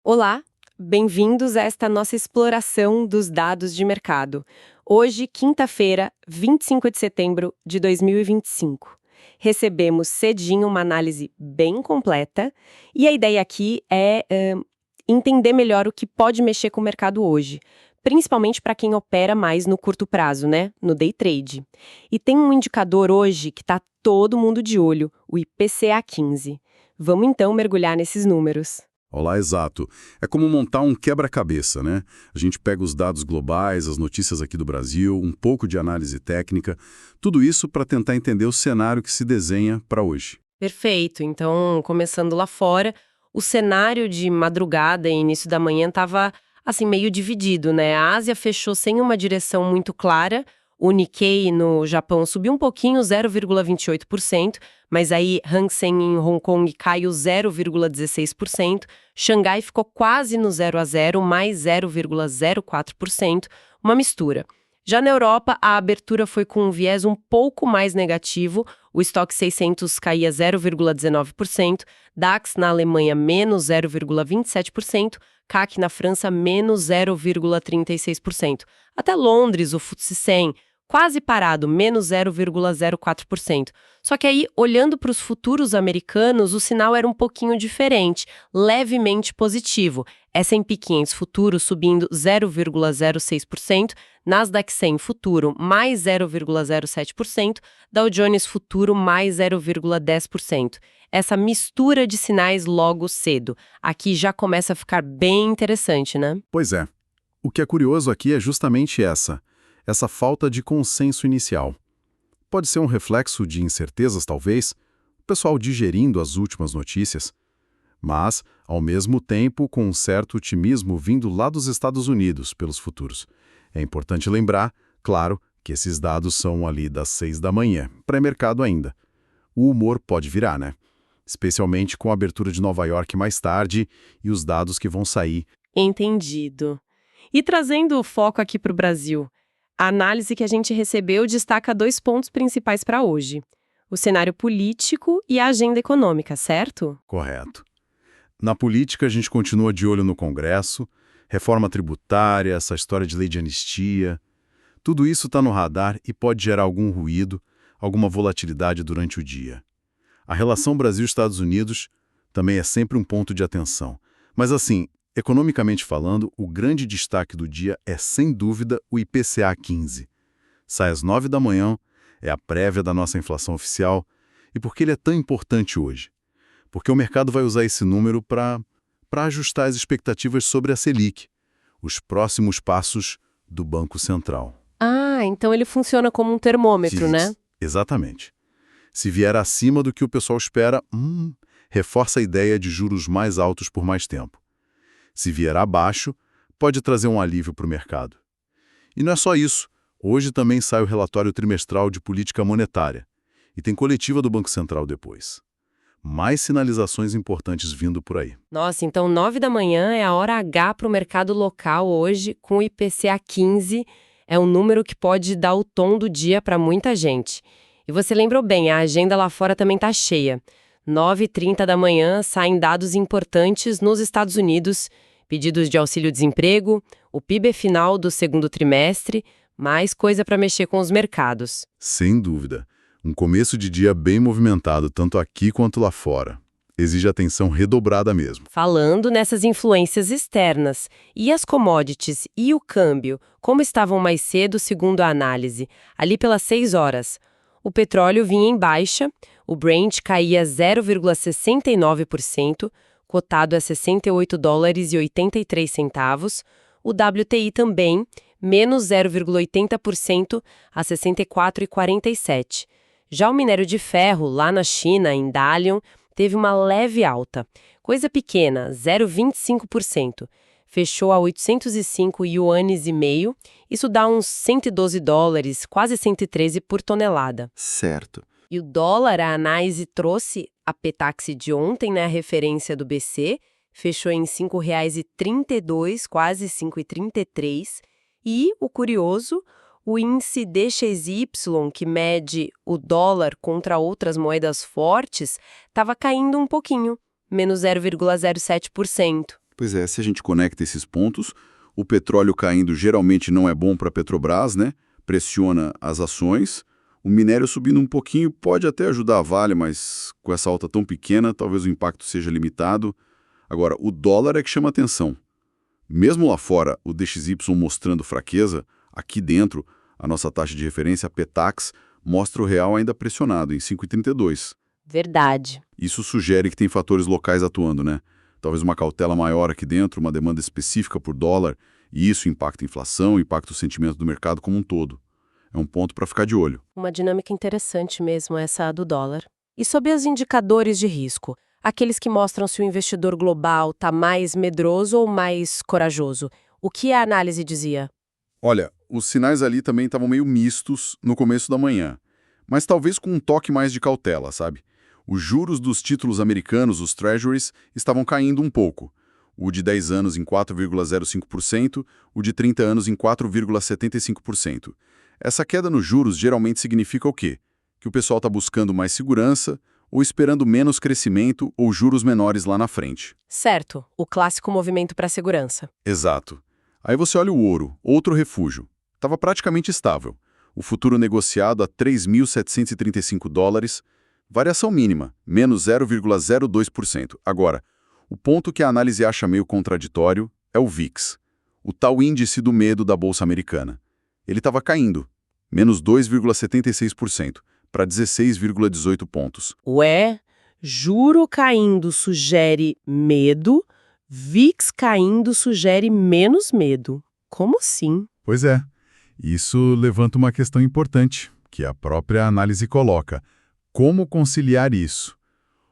Olá, bem-vindos a esta nossa exploração dos dados de mercado. Hoje, quinta-feira, 25 de setembro de 2025. Recebemos cedinho uma análise bem completa e a ideia aqui é entender melhor o que pode mexer com o mercado hoje, principalmente para quem opera mais no curto prazo, né? No day trade. E tem um indicador hoje que está todo mundo de olho, o IPCA 15. Vamos então mergulhar nesses números. Olá, exato. É como montar um quebra-cabeça, né? A gente pega os dados globais, as notícias aqui do Brasil, um pouco de análise técnica, tudo isso para tentar entender o cenário que se desenha para hoje. Perfeito. Então, começando lá fora, o cenário de madrugada e início da manhã estava assim meio dividido, né? A Ásia fechou sem uma direção muito clara. O Nikkei no Japão subiu um pouquinho, 0,28%, mas aí Hang Seng em Hong Kong caiu 0,16%, Xangai ficou quase no 0 a 0, mais 0,04%, uma mistura. Já na Europa, a abertura foi com um viés um pouco mais negativo, o estoque 600 caía 0,19%, DAX na Alemanha menos 0,27%, CAC na França menos 0,36%. Até Londres, o FTSE 100 quase parado, menos 0,04%. Só que aí, olhando para os futuros americanos, o sinal era um pouquinho diferente, levemente positivo. S&P 500 futuro subindo 0,06%, Nasdaq 100 futuro mais 0,07%, Dow Jones futuro mais 0,10%. Essa mistura de sinais logo cedo. Aqui já começa a ficar bem interessante, né? Pois é. O que é curioso aqui é justamente essa falta de consenso inicial. Pode ser um reflexo de incertezas, talvez, o pessoal digerindo as últimas notícias, mas, ao mesmo tempo, com um certo otimismo vindo lá dos Estados Unidos pelos futuros. É importante lembrar, claro, que esses dados são ali das 6 da manhã, pré-mercado ainda. O humor pode virar, né? Especialmente com a abertura de Nova York mais tarde e os dados que vão sair. Entendido. E trazendo o foco aqui para o Brasil, a análise que a gente recebeu destaca dois pontos principais para hoje: o cenário político e a agenda econômica, certo? Correto. Na política, a gente continua de olho no Congresso, reforma tributária, essa história de lei de anistia. Tudo isso está no radar e pode gerar algum ruído, alguma volatilidade durante o dia. A relação Brasil-Estados Unidos também é sempre um ponto de atenção. Mas assim, economicamente falando, o grande destaque do dia é, sem dúvida, o IPCA 15. Sai às 9 da manhã, é a prévia da nossa inflação oficial. E por que ele é tão importante hoje? Porque o mercado vai usar esse número para ajustar as expectativas sobre a Selic, os próximos passos do Banco Central. Ah, então ele funciona como um termômetro, né? Exatamente. Se vier acima do que o pessoal espera, reforça a ideia de juros mais altos por mais tempo. Se vier abaixo, pode trazer um alívio para o mercado. E não é só isso. Hoje também sai o relatório trimestral de política monetária. E tem coletiva do Banco Central depois. Mais sinalizações importantes vindo por aí. Nossa, então 9 da manhã é a hora H para o mercado local hoje, com o IPCA 15. É um número que pode dar o tom do dia para muita gente. E você lembrou bem, a agenda lá fora também está cheia. 9h30 da manhã saem dados importantes nos Estados Unidos, pedidos de auxílio-desemprego, o PIB final do segundo trimestre, mais coisa para mexer com os mercados. Sem dúvida. Um começo de dia bem movimentado, tanto aqui quanto lá fora. Exige atenção redobrada mesmo. Falando nessas influências externas, e as commodities e o câmbio, como estavam mais cedo segundo a análise, ali pelas 6 horas? O petróleo vinha em baixa, o Brent caía 0,69%, cotado a $68,83. O WTI também, menos 0,80% a 64,47. Já o minério de ferro, lá na China, em Dalian, teve uma leve alta. Coisa pequena, 0,25%. Fechou a 805 ienes e meio. Isso dá uns $112, quase 113 por tonelada. Certo. E o dólar, a análise trouxe a Petax de ontem, né, a referência do BC, fechou em R$ 5,32, quase 5,33. E o curioso, o índice DXY, que mede o dólar contra outras moedas fortes, estava caindo um pouquinho, menos 0,07%. Pois é, se a gente conecta esses pontos, o petróleo caindo geralmente não é bom para a Petrobras, né? Pressiona as ações. O minério subindo um pouquinho pode até ajudar a Vale, mas com essa alta tão pequena, talvez o impacto seja limitado. Agora, o dólar é que chama atenção. Mesmo lá fora, o DXY mostrando fraqueza, aqui dentro, a nossa taxa de referência, a Petax, mostra o real ainda pressionado, em 5,32. Verdade. Isso sugere que tem fatores locais atuando, né? Talvez uma cautela maior aqui dentro, uma demanda específica por dólar, e isso impacta a inflação, impacta o sentimento do mercado como um todo. É um ponto para ficar de olho. Uma dinâmica interessante mesmo essa do dólar. E sobre os indicadores de risco? Aqueles que mostram se o investidor global está mais medroso ou mais corajoso. O que a análise dizia? Olha, os sinais ali também estavam meio mistos no começo da manhã, mas talvez com um toque mais de cautela, sabe? Os juros dos títulos americanos, os treasuries, estavam caindo um pouco. O de 10 anos em 4,05%, o de 30 anos em 4,75%. Essa queda nos juros geralmente significa o quê? Que o pessoal está buscando mais segurança ou esperando menos crescimento ou juros menores lá na frente. Certo, o clássico movimento para a segurança. Exato. Aí você olha o ouro, outro refúgio. Estava praticamente estável. O futuro negociado a $3.735, variação mínima, menos 0,02%. Agora, o ponto que a análise acha meio contraditório é o VIX, o tal índice do medo da Bolsa Americana. Ele estava caindo, menos 2,76%, para 16,18 pontos. Ué, juro caindo sugere medo, VIX caindo sugere menos medo. Como assim? Pois é. Isso levanta uma questão importante, que a própria análise coloca. Como conciliar isso?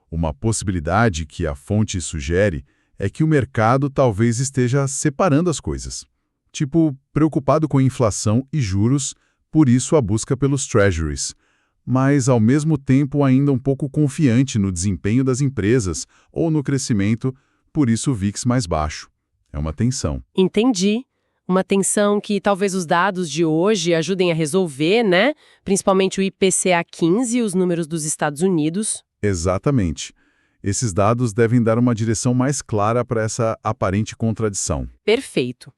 Uma possibilidade que a fonte sugere é que o mercado talvez esteja separando as coisas. Tipo, preocupado com inflação e juros, por isso a busca pelos treasuries, mas ao mesmo tempo ainda um pouco confiante no desempenho das empresas ou no crescimento, por isso o VIX mais baixo. É uma tensão. Entendi. Uma tensão que talvez os dados de hoje ajudem a resolver, né? Principalmente o IPCA 15 e os números dos Estados Unidos. Exatamente. Esses dados devem dar uma direção mais clara para essa aparente contradição. Perfeito.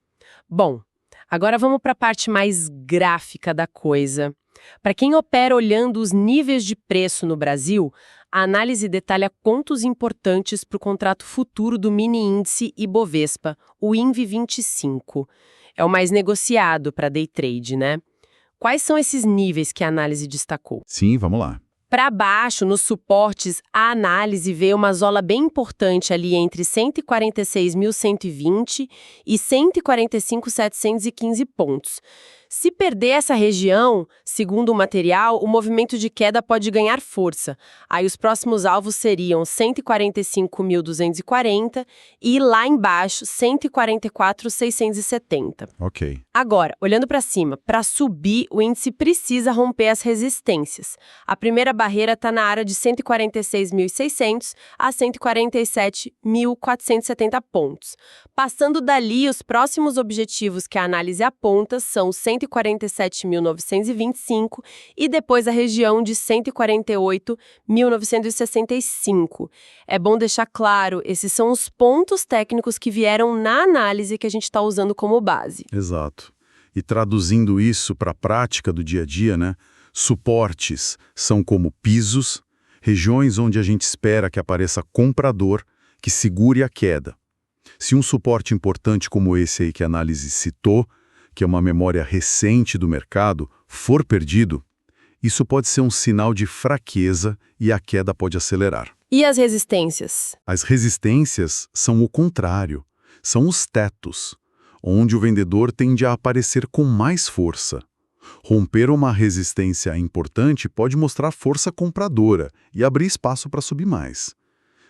Bom, agora vamos para a parte mais gráfica da coisa. Para quem opera olhando os níveis de preço no Brasil, a análise detalha pontos importantes para o contrato futuro do mini índice Ibovespa, o INVI25. É o mais negociado para day trade, né? Quais são esses níveis que a análise destacou? Sim, vamos lá. Para baixo, nos suportes, a análise vê uma zola bem importante ali entre 146.120 e 145.715 pontos. Se perder essa região, segundo o material, o movimento de queda pode ganhar força. Aí os próximos alvos seriam 145.240 e lá embaixo 144.670. Ok. Agora, olhando para cima, para subir, o índice precisa romper as resistências. A primeira barreira está na área de 146.600 a 147.470 pontos. Passando dali, os próximos objetivos que a análise aponta são 147.925 e depois a região de 148.965. É bom deixar claro, esses são os pontos técnicos que vieram na análise que a gente está usando como base. Exato. E traduzindo isso para a prática do dia a dia, né? Suportes são como pisos, regiões onde a gente espera que apareça comprador, que segure a queda. Se um suporte importante como esse aí que a análise citou, que é uma memória recente do mercado, for perdido, isso pode ser um sinal de fraqueza e a queda pode acelerar. E as resistências? As resistências são o contrário, são os tetos, onde o vendedor tende a aparecer com mais força. Romper uma resistência importante pode mostrar força compradora e abrir espaço para subir mais.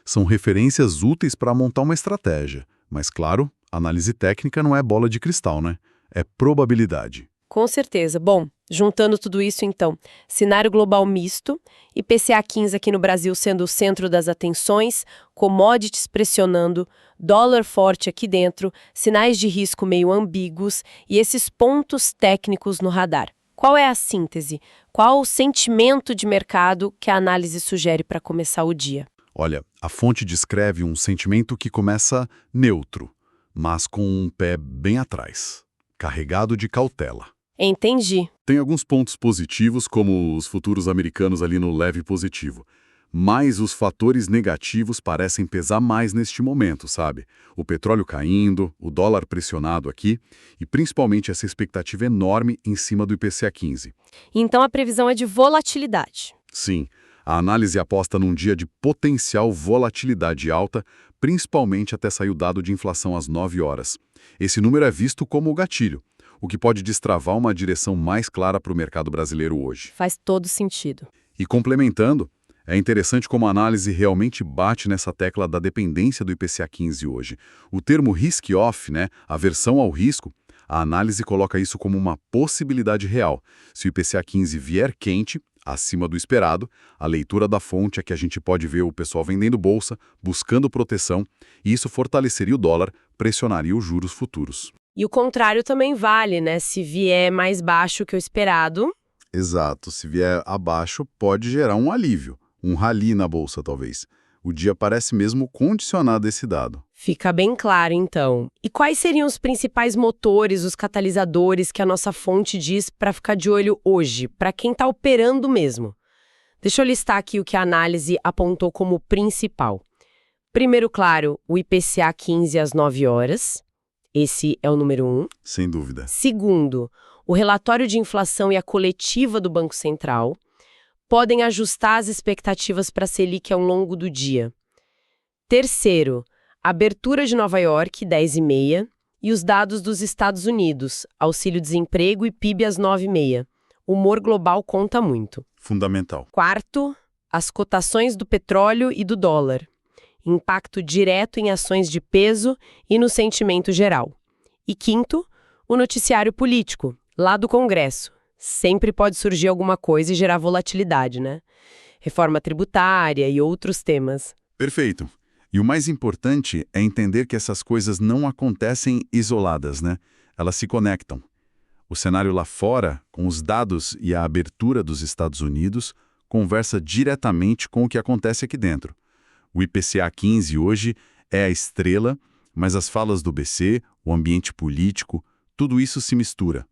São referências úteis para montar uma estratégia, mas claro, análise técnica não é bola de cristal, né? É probabilidade. Com certeza. Bom, juntando tudo isso então, cenário global misto, IPCA 15 aqui no Brasil sendo o centro das atenções, commodities pressionando, dólar forte aqui dentro, sinais de risco meio ambíguos e esses pontos técnicos no radar. Qual é a síntese? Qual o sentimento de mercado que a análise sugere para começar o dia? Olha, a fonte descreve um sentimento que começa neutro, mas com um pé bem atrás, carregado de cautela. Entendi. Tem alguns pontos positivos, como os futuros americanos ali no leve positivo. Mas os fatores negativos parecem pesar mais neste momento, sabe? O petróleo caindo, o dólar pressionado aqui e principalmente essa expectativa enorme em cima do IPCA 15. Então a previsão é de volatilidade. Sim, a análise aposta num dia de potencial volatilidade alta, principalmente até sair o dado de inflação às 9 horas. Esse número é visto como o gatilho, o que pode destravar uma direção mais clara para o mercado brasileiro hoje. Faz todo sentido. E complementando, é interessante como a análise realmente bate nessa tecla da dependência do IPCA 15 hoje. O termo risk-off, né, aversão ao risco, a análise coloca isso como uma possibilidade real. Se o IPCA 15 vier quente, acima do esperado, a leitura da fonte é que a gente pode ver o pessoal vendendo bolsa, buscando proteção, e isso fortaleceria o dólar, pressionaria os juros futuros. E o contrário também vale, né? Se vier mais baixo que o esperado. Exato, se vier abaixo pode gerar um alívio. Um rally na bolsa, talvez. O dia parece mesmo condicionado a esse dado. Fica bem claro, então. E quais seriam os principais motores, os catalisadores que a nossa fonte diz para ficar de olho hoje, para quem está operando mesmo? Deixa eu listar aqui o que a análise apontou como principal. Primeiro, claro, o IPCA 15 às 9 horas. Esse é o número 1. Sem dúvida. Segundo, o relatório de inflação e a coletiva do Banco Central podem ajustar as expectativas para a Selic ao longo do dia. Terceiro, abertura de Nova York, 10h30, e os dados dos Estados Unidos, auxílio-desemprego e PIB às 9h30. O humor global conta muito. Fundamental. Quarto, as cotações do petróleo e do dólar. Impacto direto em ações de peso e no sentimento geral. E quinto, o noticiário político, lá do Congresso. Sempre pode surgir alguma coisa e gerar volatilidade, né? Reforma tributária e outros temas. Perfeito. E o mais importante é entender que essas coisas não acontecem isoladas, né? Elas se conectam. O cenário lá fora, com os dados e a abertura dos Estados Unidos, conversa diretamente com o que acontece aqui dentro. O IPCA 15 hoje é a estrela, mas as falas do BC, o ambiente político, tudo isso se mistura.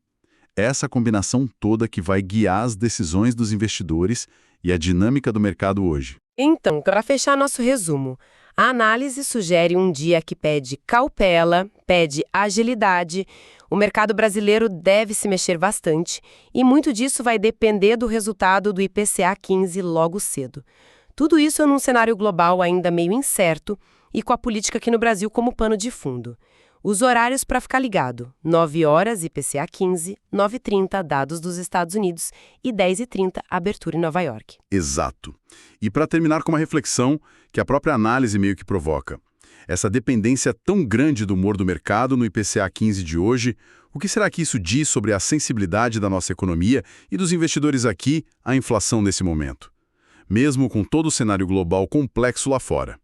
É essa combinação toda que vai guiar as decisões dos investidores e a dinâmica do mercado hoje. Então, para fechar nosso resumo, a análise sugere um dia que pede cautela, pede agilidade. O mercado brasileiro deve se mexer bastante e muito disso vai depender do resultado do IPCA 15 logo cedo. Tudo isso num cenário global ainda meio incerto e com a política aqui no Brasil como pano de fundo. Os horários para ficar ligado: 9 horas IPCA 15, 9h30 dados dos Estados Unidos e 10h30 abertura em Nova York. Exato. E para terminar com uma reflexão que a própria análise meio que provoca. Essa dependência tão grande do humor do mercado no IPCA 15 de hoje, o que será que isso diz sobre a sensibilidade da nossa economia e dos investidores aqui à inflação nesse momento? Mesmo com todo o cenário global complexo lá fora.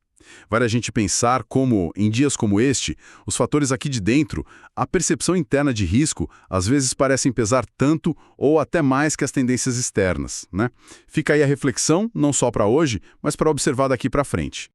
Vale a gente pensar como, em dias como este, os fatores aqui de dentro, a percepção interna de risco, às vezes parecem pesar tanto ou até mais que as tendências externas, né? Fica aí a reflexão, não só para hoje, mas para observar daqui para frente.